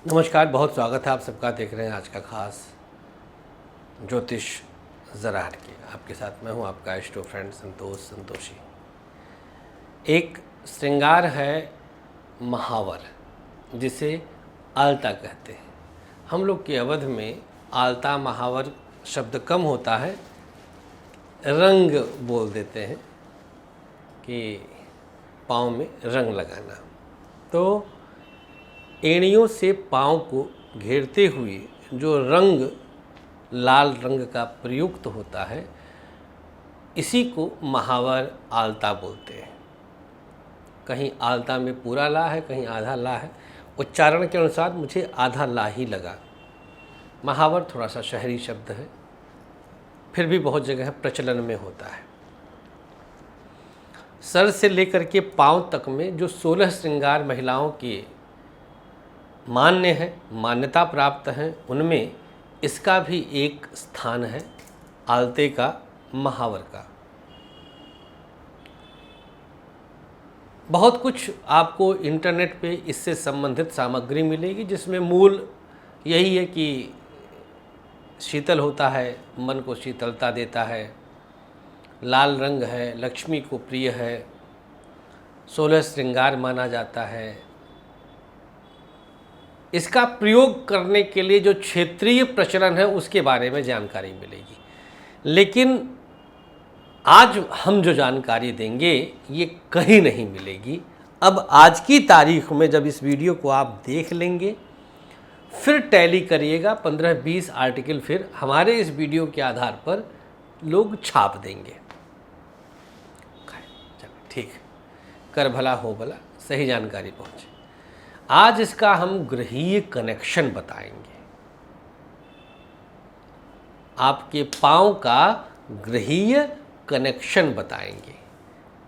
नमस्कार, बहुत स्वागत है आप सबका। देख रहे हैं आज का खास ज्योतिष ज़रा हटके। आपके साथ मैं हूं आपका इष्टो फ्रेंड संतोषी। एक श्रृंगार है महावर, जिसे आलता कहते हैं। हम लोग के अवध में आलता महावर शब्द कम होता है, रंग बोल देते हैं कि पाँव में रंग लगाना। तो एड़ियों से पाँव को घेरते हुए जो रंग लाल रंग का प्रयुक्त होता है, इसी को महावर आलता बोलते हैं। कहीं आलता में पूरा ला है, कहीं आधा ला है। उच्चारण के अनुसार मुझे आधा ला ही लगा। महावर थोड़ा सा शहरी शब्द है, फिर भी बहुत जगह प्रचलन में होता है। सर से लेकर के पाँव तक में जो 16 श्रृंगार महिलाओं के मान्य है, मान्यता प्राप्त हैं, उनमें इसका भी एक स्थान है, आलते का, महावर का। बहुत कुछ आपको इंटरनेट पे इससे संबंधित सामग्री मिलेगी, जिसमें मूल यही है कि शीतल होता है, मन को शीतलता देता है, लाल रंग है, लक्ष्मी को प्रिय है, 16 श्रृंगार माना जाता है। इसका प्रयोग करने के लिए जो क्षेत्रीय प्रचलन है उसके बारे में जानकारी मिलेगी। लेकिन आज हम जो जानकारी देंगे ये कहीं नहीं मिलेगी। अब आज की तारीख में जब इस वीडियो को आप देख लेंगे, फिर टैली करिएगा, 15-20 आर्टिकल फिर हमारे इस वीडियो के आधार पर लोग छाप देंगे। ठीक, कर भला हो भला, सही जानकारी पहुँचे। आज इसका हम ग्रहीय कनेक्शन बताएंगे। आपके पाँव का ग्रहीय कनेक्शन बताएंगे।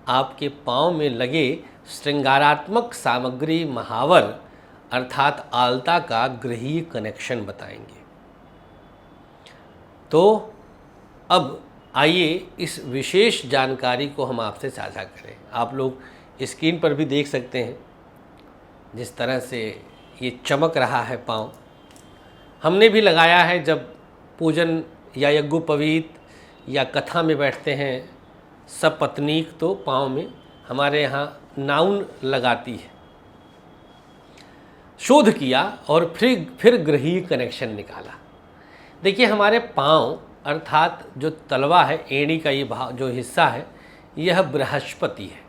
आपके पाँव में लगे श्रृंगारात्मक सामग्री महावर अर्थात आलता का ग्रहीय कनेक्शन बताएंगे। तो अब आइए इस विशेष जानकारी को हम आपसे साझा करें। आप लोग स्क्रीन पर भी देख सकते हैं जिस तरह से ये चमक रहा है पाँव। हमने भी लगाया है जब पूजन या यज्ञोपवीत या कथा में बैठते हैं सपत्नीक, तो पाँव में हमारे यहाँ नाउन लगाती है। शोध किया और फिर ग्रहीय कनेक्शन निकाला। देखिए, हमारे पाँव अर्थात जो तलवा है, एड़ी का ये भाग जो हिस्सा है, यह बृहस्पति है।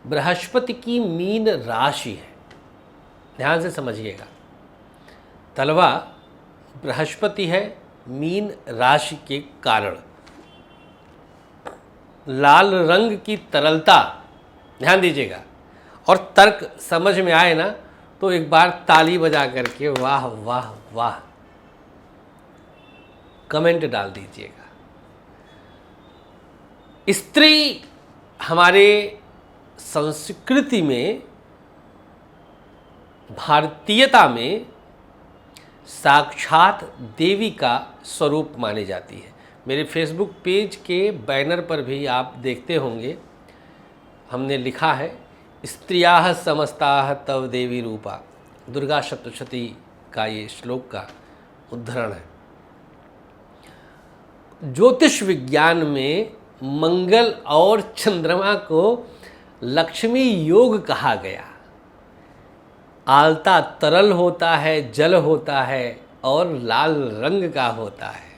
बृहस्पति की मीन राशि है, ध्यान से समझिएगा। तलवा बृहस्पति है, मीन राशि के कारण लाल रंग की तरलता, ध्यान दीजिएगा। और तर्क समझ में आए ना तो एक बार ताली बजा करके वाह वाह वाह कमेंट डाल दीजिएगा। स्त्री हमारे संस्कृति में, भारतीयता में साक्षात देवी का स्वरूप मानी जाती है। मेरे फेसबुक पेज के बैनर पर भी आप देखते होंगे, हमने लिखा है स्त्रियाः समस्ताः तव देवी रूपा। दुर्गा सप्तशती का ये श्लोक का उद्धरण है। ज्योतिष विज्ञान में मंगल और चंद्रमा को लक्ष्मी योग कहा गया। आलता तरल होता है, जल होता है और लाल रंग का होता है,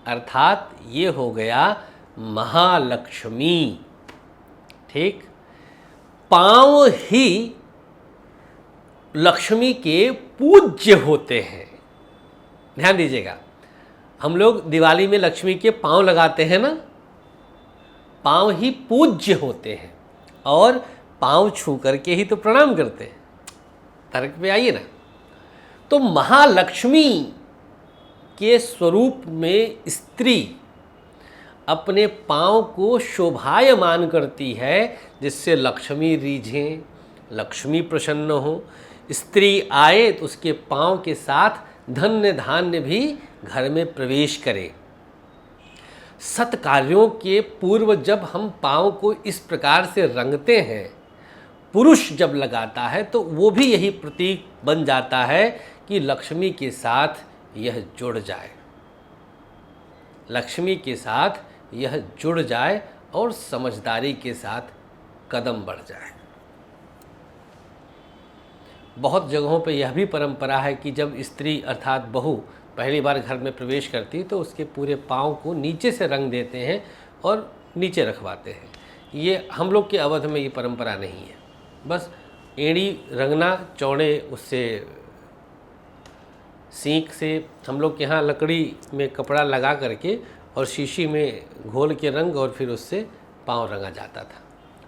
अर्थात ये हो गया महालक्ष्मी। ठीक, पाँव ही लक्ष्मी के पूज्य होते हैं। ध्यान दीजिएगा, हम लोग दिवाली में लक्ष्मी के पाँव लगाते हैं ना, पाँव ही पूज्य होते हैं और पाँव छू करके ही तो प्रणाम करते हैं। तर्क पे आइए ना। तो महालक्ष्मी के स्वरूप में स्त्री अपने पाँव को शोभायमान करती है, जिससे लक्ष्मी रीझें, लक्ष्मी प्रसन्न हो। स्त्री आए तो उसके पाँव के साथ धन्य धान्य भी घर में प्रवेश करे। सत्कार्यों के पूर्व जब हम पाँव को इस प्रकार से रंगते हैं पुरुष जब लगाता है तो वो भी यही प्रतीक बन जाता है कि लक्ष्मी के साथ यह जुड़ जाए, लक्ष्मी के साथ यह जुड़ जाए और समझदारी के साथ कदम बढ़ जाए। बहुत जगहों पे यह भी परंपरा है कि जब स्त्री अर्थात बहू पहली बार घर में प्रवेश करती तो उसके पूरे पाँव को नीचे से रंग देते हैं और नीचे रखवाते हैं। ये हम लोग के अवध में ये परंपरा नहीं है। बस एड़ी रंगना, चौड़े उससे सींक से हम लोग के यहाँ लकड़ी में कपड़ा लगा करके और शीशी में घोल के रंग और फिर उससे पाँव रंगा जाता था।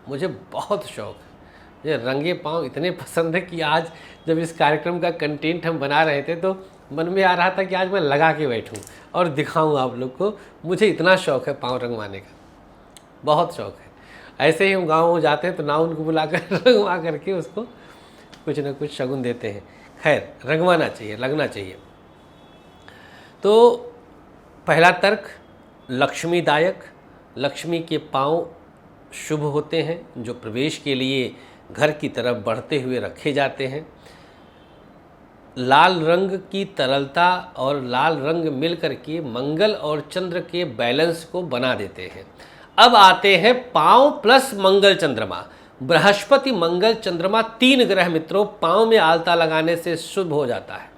मुझे बहुत शौक़ है, मुझे रंगे पाँव इतने पसंद है कि आज जब इस कार्यक्रम का कंटेंट हम बना रहे थे तो मन में आ रहा था कि आज मैं लगा के बैठूं और दिखाऊं आप लोग को। मुझे इतना शौक़ है पाँव रंगवाने का, बहुत शौक़ है। ऐसे ही हम गाँव में जाते हैं तो नाउन को बुलाकर रंगवा करके उसको कुछ न कुछ शगुन देते हैं। खैर, रंगवाना चाहिए, लगना चाहिए। तो पहला तर्क लक्ष्मीदायक, लक्ष्मी के पाँव शुभ होते हैं जो प्रवेश के लिए घर की तरफ बढ़ते हुए रखे जाते हैं। लाल रंग की तरलता और लाल रंग मिलकर के मंगल और चंद्र के बैलेंस को बना देते हैं। अब आते हैं पाँव प्लस मंगल चंद्रमा। बृहस्पति मंगल चंद्रमा 3 ग्रह मित्रों पाँव में आलता लगाने से शुभ हो जाता है।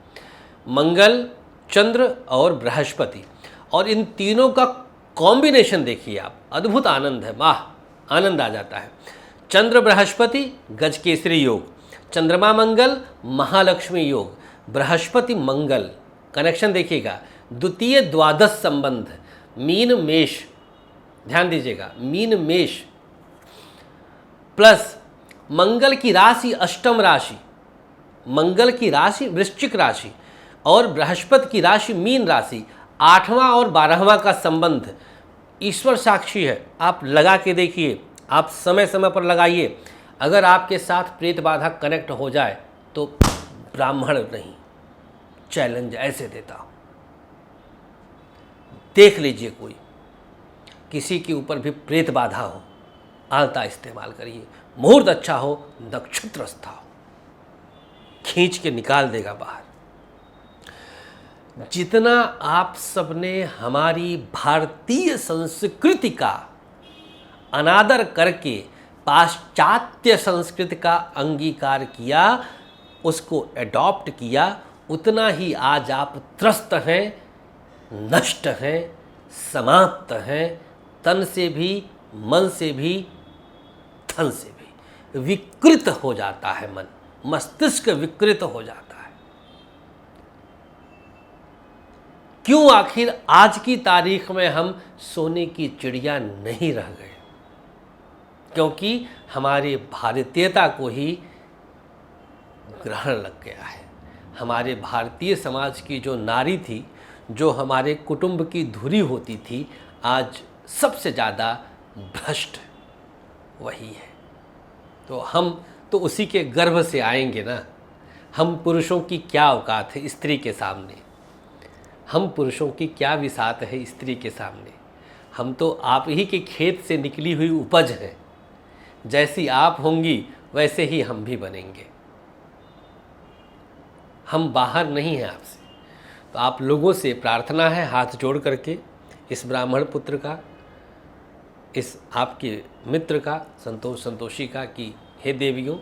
मंगल, चंद्र और बृहस्पति, और इन तीनों का कॉम्बिनेशन देखिए आप, अद्भुत आनंद है, वाह, आनंद आ जाता है। चंद्र बृहस्पति गजकेसरी योग, चंद्रमा मंगल महालक्ष्मी योग, बृहस्पति मंगल कनेक्शन देखिएगा, द्वितीय द्वादश संबंध, मीन मेष, ध्यान दीजिएगा, मीन मेष प्लस मंगल की राशि अष्टम राशि, मंगल की राशि वृश्चिक राशि और बृहस्पति की राशि मीन राशि, 8वां और 12वां का संबंध। ईश्वर साक्षी है, आप लगा के देखिए, आप समय समय पर लगाइए। अगर आपके साथ प्रेत बाधा कनेक्ट हो जाए तो ब्राह्मण नहीं, चैलेंज ऐसे देता हूं, देख लीजिए कोई किसी के ऊपर भी प्रेत बाधा हो, आलता इस्तेमाल करिए, मुहूर्त अच्छा हो, नक्षत्र अच्छा हो, खींच के निकाल देगा बाहर। जितना आप सबने हमारी भारतीय संस्कृति का अनादर करके पाश्चात्य संस्कृति का अंगीकार किया, उसको एडॉप्ट किया, उतना ही आज आप त्रस्त हैं, नष्ट हैं, समाप्त हैं, तन से भी, मन से भी, धन से भी। विकृत हो जाता है मन, मस्तिष्क विकृत हो जाता है। क्यों आखिर आज की तारीख में हम सोने की चिड़िया नहीं रह गए? क्योंकि हमारी भारतीयता को ही ग्रहण लग गया है। हमारे भारतीय समाज की जो नारी थी, जो हमारे कुटुंब की धुरी होती थी, आज सबसे ज़्यादा भ्रष्ट वही है। तो हम तो उसी के गर्भ से आएंगे ना। हम पुरुषों की क्या औकात है स्त्री के सामने, हम पुरुषों की क्या विसात है स्त्री के सामने। हम तो आप ही के खेत से निकली हुई उपज हैं। जैसी आप होंगी वैसे ही हम भी बनेंगे। हम बाहर नहीं हैं आपसे। तो आप लोगों से प्रार्थना है हाथ जोड़ करके, इस ब्राह्मण पुत्र का, इस आपके मित्र का, संतोषी का, कि हे देवियों,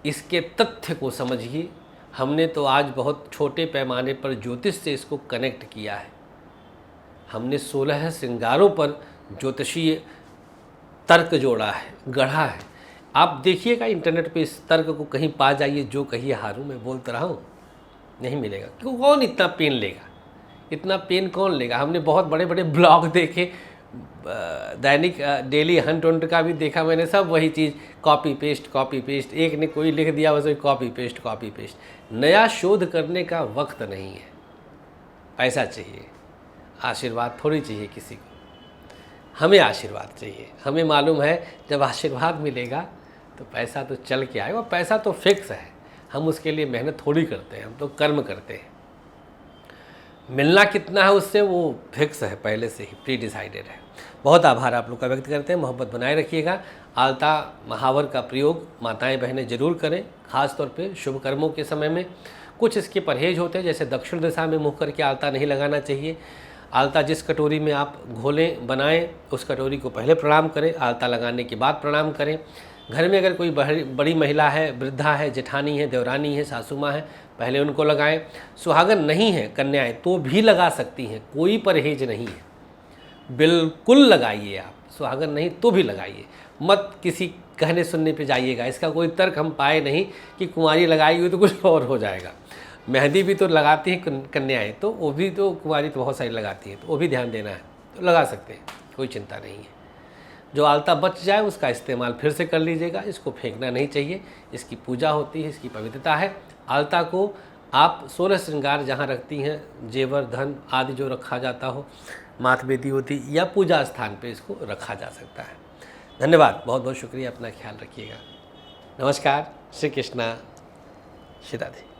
इसके तथ्य को समझिए। हमने तो आज बहुत छोटे पैमाने पर ज्योतिष से इसको कनेक्ट किया है। हमने 16 श्रृंगारों पर ज्योतिषीय तर्क जोड़ा है, गढ़ा है। आप देखिएगा इंटरनेट पे इस तर्क को कहीं पा जाइए, जो कहिए हारू मैं बोलता रहा हूँ, नहीं मिलेगा। क्यों, कौन इतना पेन लेगा, इतना पेन कौन लेगा। हमने बहुत बड़े बड़े ब्लॉग देखे, दैनिक डेली हंट का भी देखा मैंने, सब वही चीज़, कॉपी पेस्ट। एक ने कोई लिख दिया वैसे कॉपी पेस्ट। नया शोध करने का वक्त नहीं है। पैसा चाहिए, आशीर्वाद थोड़ी चाहिए किसी को। हमें आशीर्वाद चाहिए। हमें मालूम है जब आशीर्वाद मिलेगा तो पैसा तो चल के आएगा। पैसा तो फिक्स है, हम उसके लिए मेहनत थोड़ी करते हैं, हम तो कर्म करते हैं। मिलना कितना है उससे वो फिक्स है, पहले से ही प्री डिसाइडेड है। बहुत आभार आप लोग का व्यक्त करते हैं, मोहब्बत बनाए रखिएगा। आलता महावर का प्रयोग माताएं बहनें जरूर करें, खास तौर पे शुभ कर्मों के समय में। कुछ इसके परहेज होते हैं, जैसे दक्षिण दिशा में मुँह करके आलता नहीं लगाना चाहिए। आलता जिस कटोरी में आप घोलें बनाएं उस कटोरी को पहले प्रणाम करें, आलता लगाने के बाद प्रणाम करें। घर में अगर कोई बड़ी महिला है, वृद्धा है, जेठानी है, देवरानी है, सासू माँ है, पहले उनको लगाएं। सुहागन नहीं है कन्याएं तो भी लगा सकती हैं, कोई परहेज नहीं है, बिल्कुल लगाइए। आप सुहागन नहीं तो भी लगाइए, मत किसी कहने सुनने पे जाइएगा। इसका कोई तर्क हम पाए नहीं कि कुंवारी लगाई हुई तो कुछ और हो जाएगा। मेहंदी भी तो लगाती हैं कन्याएं, तो वो भी तो कुंवारी तो बहुत सारी लगाती हैं, तो वो भी ध्यान देना है, तो लगा सकते हैं, कोई चिंता नहीं है। जो आलता बच जाए उसका इस्तेमाल फिर से कर लीजिएगा, इसको फेंकना नहीं चाहिए। इसकी पूजा होती है, इसकी पवित्रता है। आलता को आप 16 श्रृंगार जहाँ रखती हैं, जेवर धन आदि जो रखा जाता हो, माथ बेदी होती या पूजा स्थान पे इसको रखा जा सकता है। धन्यवाद, बहुत बहुत शुक्रिया, अपना ख्याल रखिएगा। नमस्कार, श्री कृष्णा, श्री राधे।